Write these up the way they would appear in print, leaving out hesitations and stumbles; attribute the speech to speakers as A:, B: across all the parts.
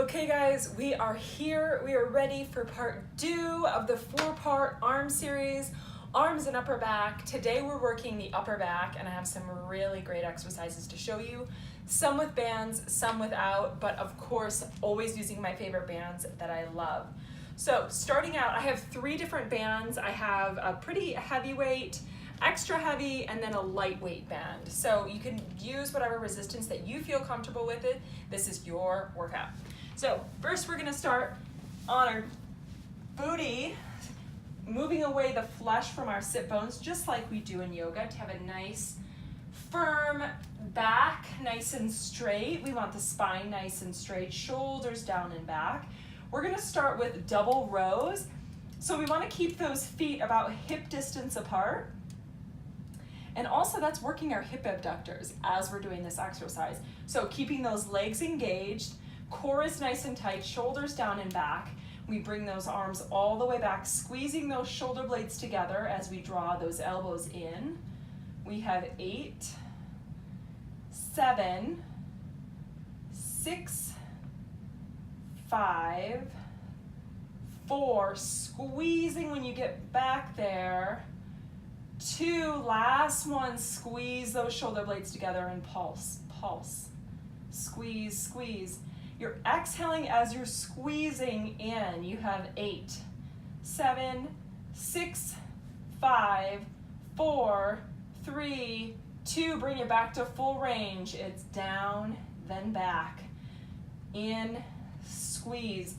A: Okay guys, we are here. We are ready for part 2 of the 4-part arm series, arms and upper back. Today we're working the upper back and I have some really great exercises to show you. Some with bands, some without, but of course always using my favorite bands that I love. So starting out, I have 3 different bands. I have a pretty heavyweight, extra heavy, and then a lightweight band. So you can use whatever resistance that you feel comfortable with it. This is your workout. So first we're gonna start on our booty, moving away the flesh from our sit bones, just like we do in yoga, to have a nice, firm back, nice and straight. We want the spine nice and straight, shoulders down and back. We're gonna start with double rows. So we wanna keep those feet about hip distance apart. And also that's working our hip abductors as we're doing this exercise. So keeping those legs engaged, core is nice and tight, shoulders down and back. We bring those arms all the way back, squeezing those shoulder blades together as we draw those elbows in. We have 8, 7, 6, 5, 4, squeezing when you get back there. 2, last one, squeeze those shoulder blades together and pulse, pulse, squeeze, squeeze. You're exhaling as you're squeezing in. You have 8, 7, 6, 5, 4, 3, 2, bring it back to full range. It's down, then back, in, squeeze.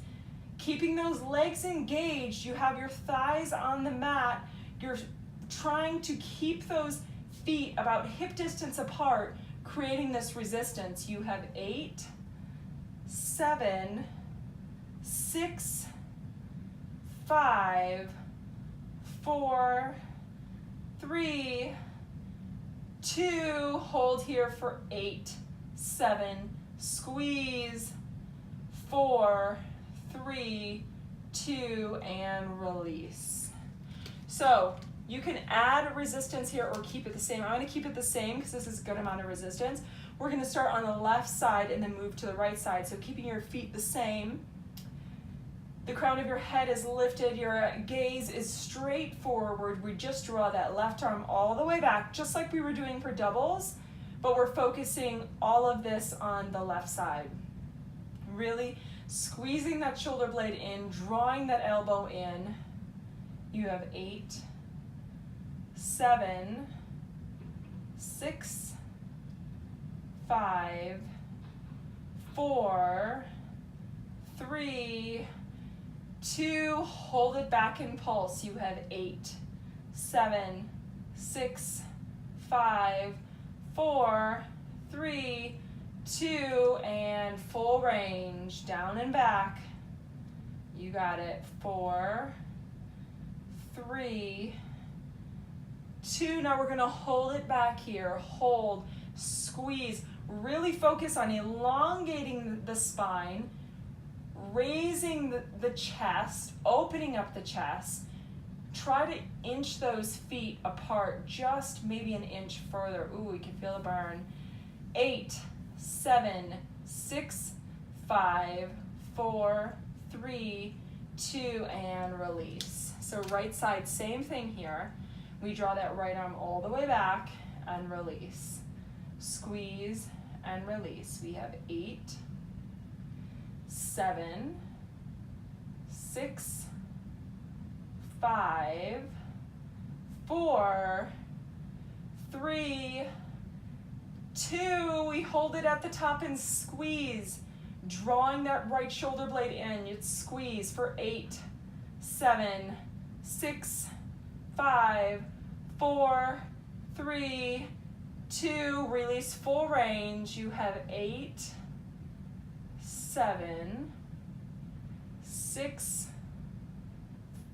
A: Keeping those legs engaged, you have your thighs on the mat. You're trying to keep those feet about hip distance apart, creating this resistance. You have 8, 7, 6, 5, 4, 3, 2, hold here for 8, 7, squeeze, 4, 3, 2, and release. So you can add resistance here or keep it the same. I'm going to keep it the same because this is a good amount of resistance. We're going to start on the left side and then move to the right side. So keeping your feet the same. The crown of your head is lifted. Your gaze is straight forward. We just draw that left arm all the way back, just like we were doing for doubles, but we're focusing all of this on the left side. Really squeezing that shoulder blade in, drawing that elbow in. You have 8, 7, 6, 5, 4, 3, 2, hold it back in pulse. You have 8, 7, 6, 5, 4, 3, 2, and full range, down and back. You got it. 4, 3, 2. Now we're going to hold it back here. Hold, squeeze. Really focus on elongating the spine, raising the chest, opening up the chest. Try to inch those feet apart just maybe an inch further. Ooh, you can feel the burn. 8, 7, 6, 5, 4, 3, 2, and release. So right side, same thing here. We draw that right arm all the way back and release. Squeeze and release. We have 8, 7, 6, 5, 4, 3, 2. We hold it at the top and squeeze, drawing that right shoulder blade in. You'd squeeze for 8, 7, 6, 5, 4, 3, 2, release full range. You have 8, 7, 6,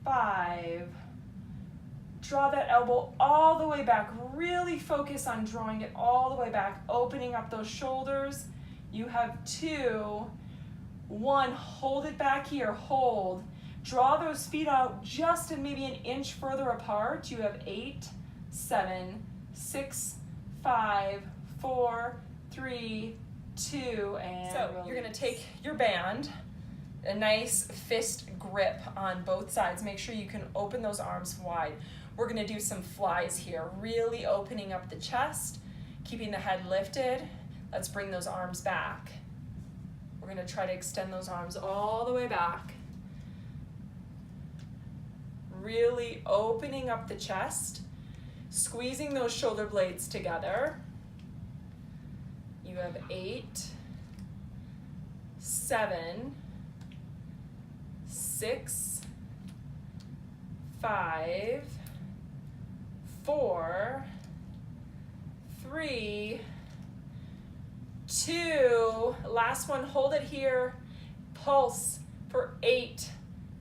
A: 5. Draw that elbow all the way back. Really focus on drawing it all the way back, opening up those shoulders. You have 2, 1, hold it back here, hold. Draw those feet out just maybe an inch further apart. You have 8, 7, 6, 5, 4, 3, 2, and so release. You're going to take your band a nice fist grip on both sides. Make sure you can open those arms wide. We're gonna do some flies here, really opening up the chest, keeping the head lifted. Let's bring those arms back. We're gonna try to extend those arms all the way back. Really opening up the chest, squeezing those shoulder blades together. You have 8, 7, 6, 5, 4, 3, 2, last one, hold it here, pulse for 8,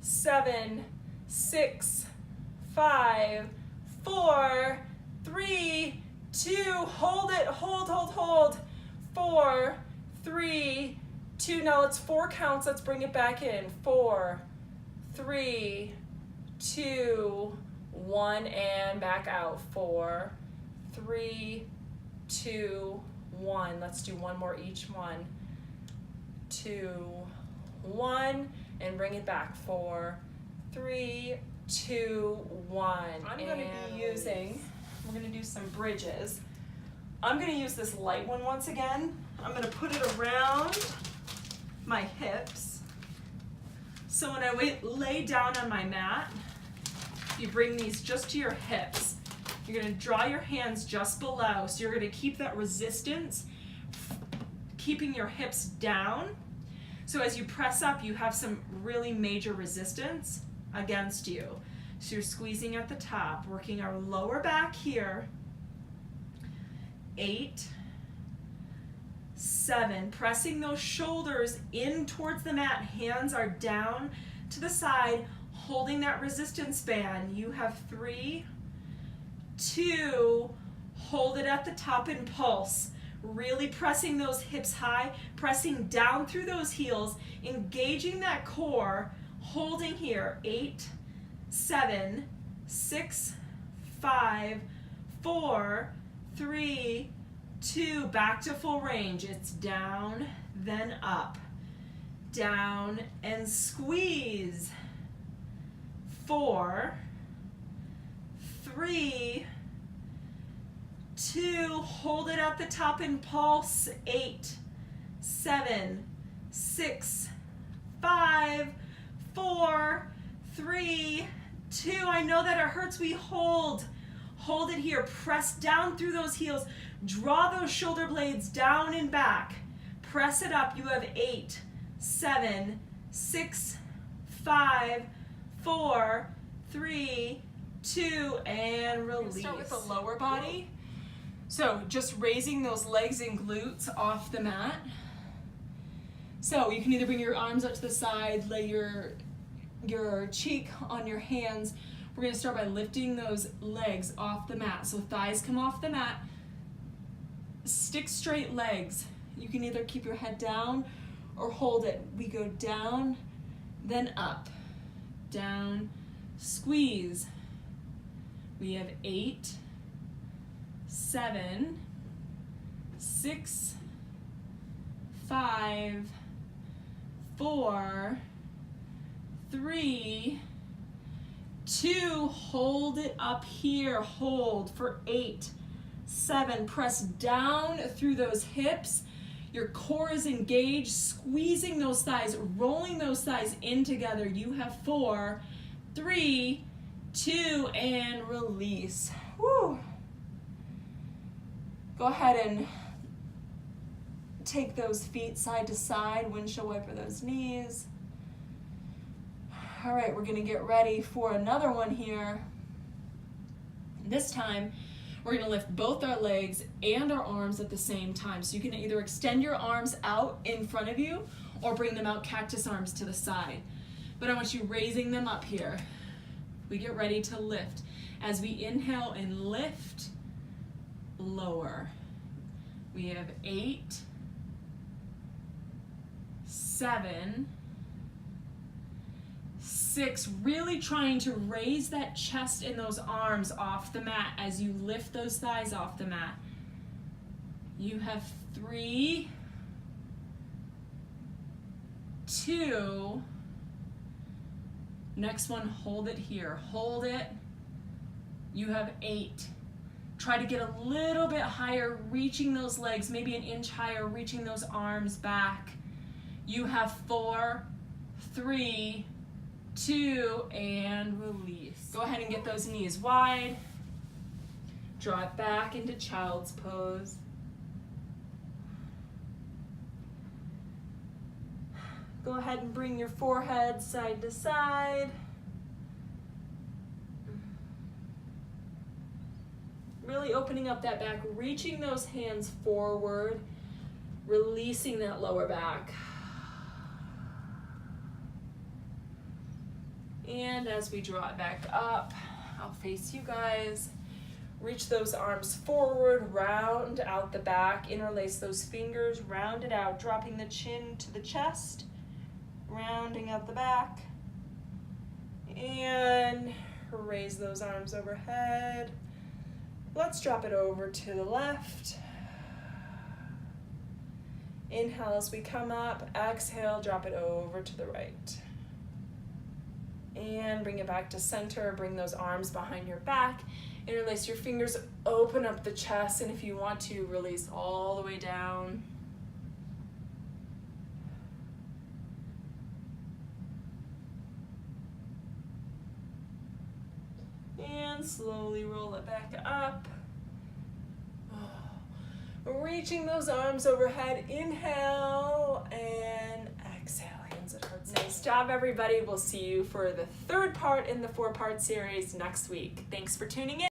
A: 7, 6, 5, 4, 3, 2, hold it, hold, 4, 3, 2, now let's 4 counts, let's bring it back in, 4, 3, 2, 1, and back out, 4, 3, 2, 1, let's do one more each one, 2, 1, and bring it back, 4, 3, 2, 1. I'm going to be using, we're going to do some bridges. I'm going to use this light one once again. I'm going to put it around my hips. So when I lay down on my mat, you bring these just to your hips. You're going to draw your hands just below. So you're going to keep that resistance, keeping your hips down. So as you press up, you have some really major resistance against you. So you're squeezing at the top, working our lower back here. 8, 7, pressing those shoulders in towards the mat. Hands are down to the side, holding that resistance band. You have 3, 2, hold it at the top and pulse. Really pressing those hips high, pressing down through those heels, engaging that core, holding here. 8, 7, 6, 5, 4, 3, 2, back to full range. It's down, then up, down, and squeeze. 4, 3, 2, hold it at the top and pulse. 8, 7, 6, 5, 4, 3, 2. I know that it hurts. We hold it here. Press down through those heels. Draw those shoulder blades down and back. Press it up. You have 8, 7, 6, 5, 4, 3, 2, and release. Start with the lower body. So just raising those legs and glutes off the mat. So you can either bring your arms up to the side, lay your cheek on your hands. We're going to start by lifting those legs off the mat. So thighs come off the mat. Stick straight legs. You can either keep your head down or hold it. We go down, then up, down, squeeze. We have 8, 7, 6, 5, 4, 3, 2, hold it up here, hold for 8, 7, press down through those hips, your core is engaged, squeezing those thighs, rolling those thighs in together. You have 4, 3, 2, and release. Woo. Go ahead and take those feet side to side, windshield wiper those knees. All right, we're gonna get ready for another one here. This time, we're gonna lift both our legs and our arms at the same time. So you can either extend your arms out in front of you or bring them out cactus arms to the side. But I want you raising them up here. We get ready to lift. As we inhale and lift, lower. We have 8, 7, 6, really trying to raise that chest and those arms off the mat as you lift those thighs off the mat. You have 3, 2. Next one, hold it here. Hold it. You have 8. Try to get a little bit higher, reaching those legs, maybe an inch higher, reaching those arms back. You have 4, 3, 2, and release. Go ahead and get those knees wide. Draw it back into child's pose. Go ahead and bring your forehead side to side. Really opening up that back, reaching those hands forward, releasing that lower back. And as we draw it back up, I'll face you guys. Reach those arms forward, round out the back, interlace those fingers, round it out, dropping the chin to the chest, rounding out the back, and raise those arms overhead. Let's drop it over to the left. Inhale as we come up, exhale, drop it over to the right. And bring it back to center, bring those arms behind your back, interlace your fingers, open up the chest, and if you want to, release all the way down. And slowly roll it back up. Reaching those arms overhead, inhale, and exhale, hands at heart. Nice job, everybody. We'll see you for the 3rd part in the 4-part series next week. Thanks for tuning in.